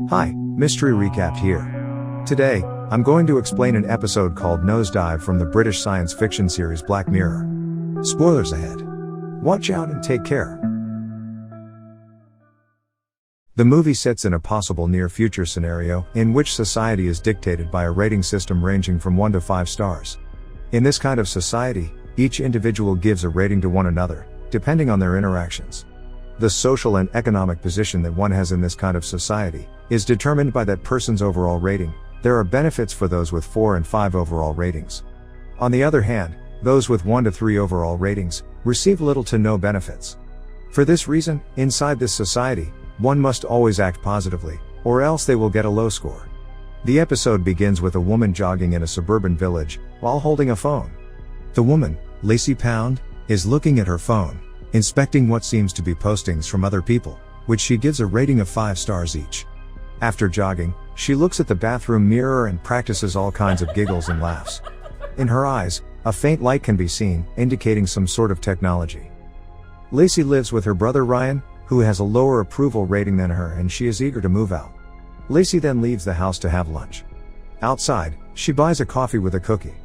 Hi, Mystery Recap here. Today, I'm going to explain an episode called Nosedive from the British science fiction series Black Mirror. Spoilers ahead. Watch out and take care. The movie sets in a possible near-future scenario in which society is dictated by a rating system ranging from 1 to 5 stars. In this kind of society, each individual gives a rating to one another, depending on their interactions. The social and economic position that one has in this kind of society is determined by that person's overall rating. There are benefits for those with 4 and 5 overall ratings. On the other hand, those with 1 to 3 overall ratings receive little to no benefits. For this reason, inside this society, one must always act positively, or else they will get a low score. The episode begins with a woman jogging in a suburban village while holding a phone. The woman, Lacie Pound, is looking at her phone, inspecting what seems to be postings from other people, which she gives a rating of 5 stars each. After jogging, she looks at the bathroom mirror and practices all kinds of giggles and laughs. In her eyes, a faint light can be seen, indicating some sort of technology. Lacie lives with her brother Ryan, who has a lower approval rating than her, and she is eager to move out. Lacie then leaves the house to have lunch. Outside, she buys a coffee with a cookie.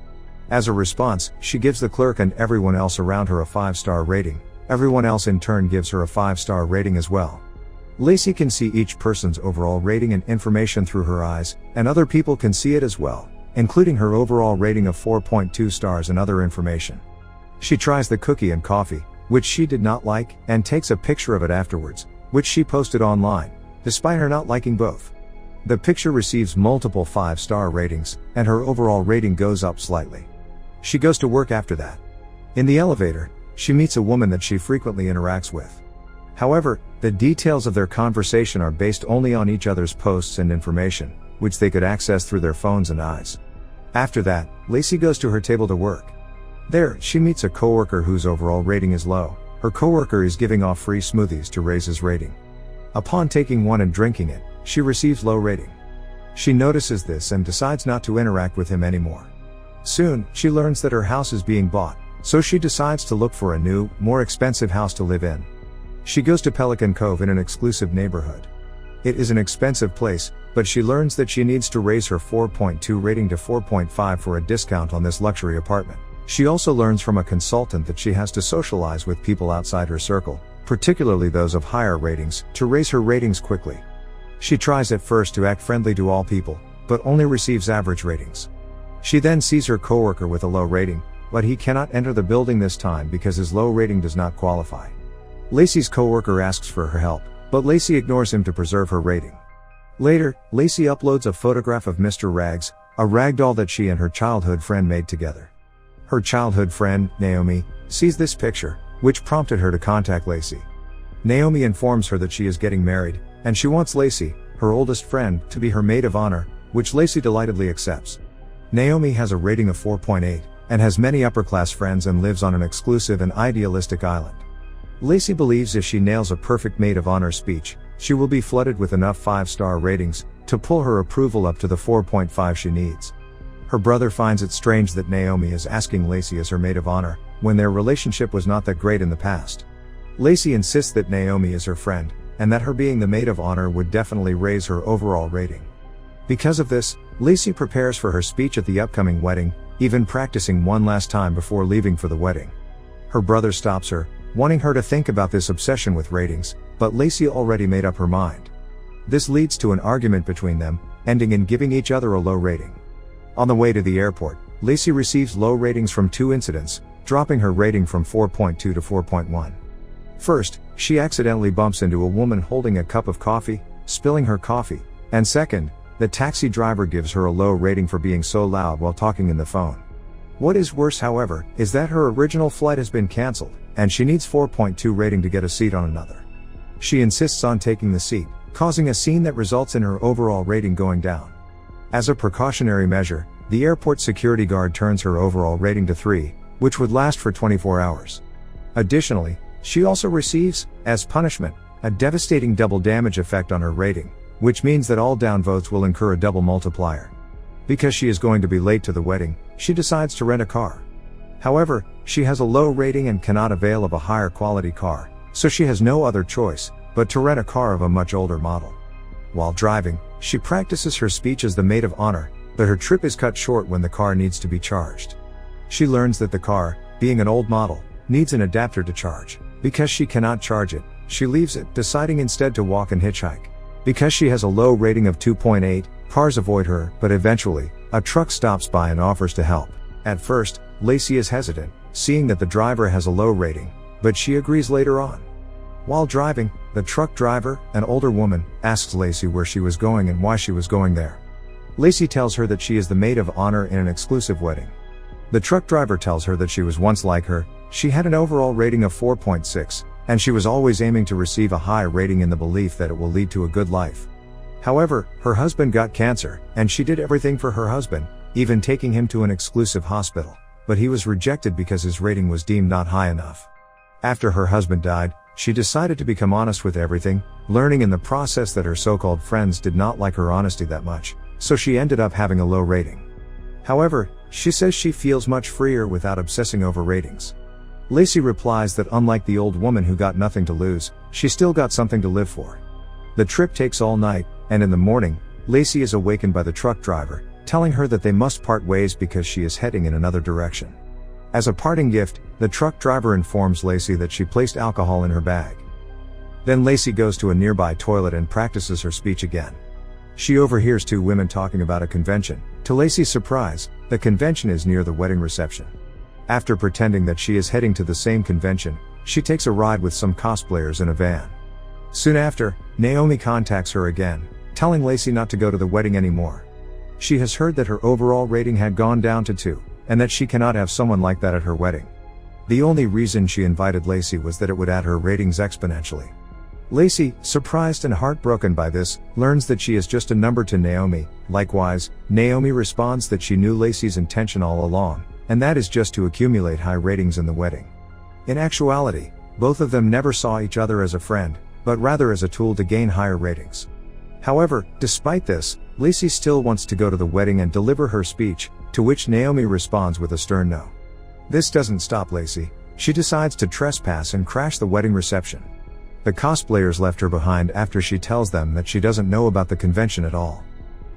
As a response, she gives the clerk and everyone else around her a 5-star rating. Everyone else in turn gives her a 5-star rating as well. Lacie can see each person's overall rating and information through her eyes, and other people can see it as well, including her overall rating of 4.2 stars and other information. She tries the cookie and coffee, which she did not like, and takes a picture of it afterwards, which she posted online, despite her not liking both. The picture receives multiple 5-star ratings, and her overall rating goes up slightly. She goes to work after that. In the elevator, she meets a woman that she frequently interacts with. However, the details of their conversation are based only on each other's posts and information, which they could access through their phones and eyes. After that, Lacie goes to her table to work. There, she meets a coworker whose overall rating is low. Her coworker is giving off free smoothies to raise his rating. Upon taking one and drinking it, she receives low rating. She notices this and decides not to interact with him anymore. Soon, she learns that her house is being bought, so she decides to look for a new, more expensive house to live in. She goes to Pelican Cove in an exclusive neighborhood. It is an expensive place, but she learns that she needs to raise her 4.2 rating to 4.5 for a discount on this luxury apartment. She also learns from a consultant that she has to socialize with people outside her circle, particularly those of higher ratings, to raise her ratings quickly. She tries at first to act friendly to all people, but only receives average ratings. She then sees her coworker with a low rating, but he cannot enter the building this time because his low rating does not qualify. Lacie's coworker asks for her help, but Lacie ignores him to preserve her rating. Later, Lacie uploads a photograph of Mr. Rags, a ragdoll that she and her childhood friend made together. Her childhood friend, Naomi, sees this picture, which prompted her to contact Lacie. Naomi informs her that she is getting married, and she wants Lacie, her oldest friend, to be her maid of honor, which Lacie delightedly accepts. Naomi has a rating of 4.8, and has many upper-class friends and lives on an exclusive and idealistic island. Lacie believes if she nails a perfect maid of honor speech, she will be flooded with enough 5-star ratings to pull her approval up to the 4.5 she needs. Her brother finds it strange that Naomi is asking Lacie as her maid of honor, when their relationship was not that great in the past. Lacie insists that Naomi is her friend, and that her being the maid of honor would definitely raise her overall rating. Because of this, Lacie prepares for her speech at the upcoming wedding, even practicing one last time before leaving for the wedding. Her brother stops her, wanting her to think about this obsession with ratings, but Lacie already made up her mind. This leads to an argument between them, ending in giving each other a low rating. On the way to the airport, Lacie receives low ratings from 2 incidents, dropping her rating from 4.2 to 4.1. First, she accidentally bumps into a woman holding a cup of coffee, spilling her coffee, and second, the taxi driver gives her a low rating for being so loud while talking in the phone. What is worse, however, is that her original flight has been cancelled, and she needs 4.2 rating to get a seat on another. She insists on taking the seat, causing a scene that results in her overall rating going down. As a precautionary measure, the airport security guard turns her overall rating to 3, which would last for 24 hours. Additionally, she also receives, as punishment, a devastating double damage effect on her rating, which means that all downvotes will incur a double multiplier. Because she is going to be late to the wedding, she decides to rent a car. However, she has a low rating and cannot avail of a higher quality car, so she has no other choice but to rent a car of a much older model. While driving, she practices her speech as the maid of honor, but her trip is cut short when the car needs to be charged. She learns that the car, being an old model, needs an adapter to charge. Because she cannot charge it, she leaves it, deciding instead to walk and hitchhike. Because she has a low rating of 2.8, cars avoid her, but eventually, a truck stops by and offers to help. At first, Lacie is hesitant, seeing that the driver has a low rating, but she agrees later on. While driving, the truck driver, an older woman, asks Lacie where she was going and why she was going there. Lacie tells her that she is the maid of honor in an exclusive wedding. The truck driver tells her that she was once like her, she had an overall rating of 4.6, and she was always aiming to receive a high rating in the belief that it will lead to a good life. However, her husband got cancer, and she did everything for her husband, even taking him to an exclusive hospital, but he was rejected because his rating was deemed not high enough. After her husband died, she decided to become honest with everything, learning in the process that her so-called friends did not like her honesty that much, so she ended up having a low rating. However, she says she feels much freer without obsessing over ratings. Lacie replies that unlike the old woman who got nothing to lose, she still got something to live for. The trip takes all night, and in the morning, Lacie is awakened by the truck driver, telling her that they must part ways because she is heading in another direction. As a parting gift, the truck driver informs Lacie that she placed alcohol in her bag. Then Lacie goes to a nearby toilet and practices her speech again. She overhears two women talking about a convention. To Lacie's surprise, the convention is near the wedding reception. After pretending that she is heading to the same convention, she takes a ride with some cosplayers in a van. Soon after, Naomi contacts her again, telling Lacie not to go to the wedding anymore. She has heard that her overall rating had gone down to 2, and that she cannot have someone like that at her wedding. The only reason she invited Lacie was that it would add her ratings exponentially. Lacie, surprised and heartbroken by this, learns that she is just a number to Naomi. Likewise, Naomi responds that she knew Lacie's intention all along, and that is just to accumulate high ratings in the wedding. In actuality, both of them never saw each other as a friend, but rather as a tool to gain higher ratings. However, despite this, Lacie still wants to go to the wedding and deliver her speech, to which Naomi responds with a stern no. This doesn't stop Lacie. She decides to trespass and crash the wedding reception. The cosplayers left her behind after she tells them that she doesn't know about the convention at all.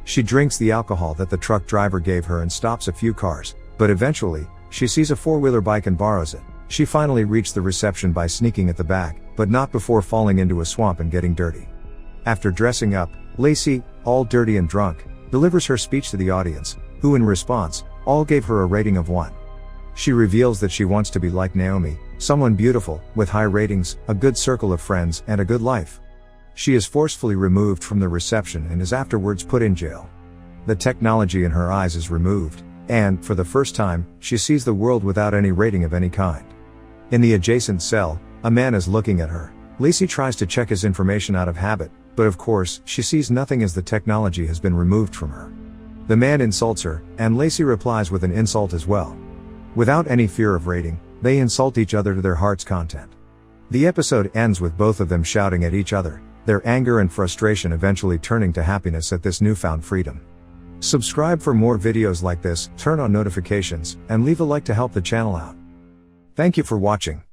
She drinks the alcohol that the truck driver gave her and stops a few cars, but eventually, she sees a four-wheeler bike and borrows it. She finally reached the reception by sneaking at the back, but not before falling into a swamp and getting dirty. After dressing up, Lacie, all dirty and drunk, delivers her speech to the audience, who in response, all gave her a rating of 1. She reveals that she wants to be like Naomi, someone beautiful, with high ratings, a good circle of friends, and a good life. She is forcefully removed from the reception and is afterwards put in jail. The technology in her eyes is removed, and, for the first time, she sees the world without any rating of any kind. In the adjacent cell, a man is looking at her. Lacie tries to check his information out of habit, but of course, she sees nothing as the technology has been removed from her. The man insults her, and Lacie replies with an insult as well. Without any fear of rating, they insult each other to their heart's content. The episode ends with both of them shouting at each other, their anger and frustration eventually turning to happiness at this newfound freedom. Subscribe for more videos like this, turn on notifications, and leave a like to help the channel out. Thank you for watching.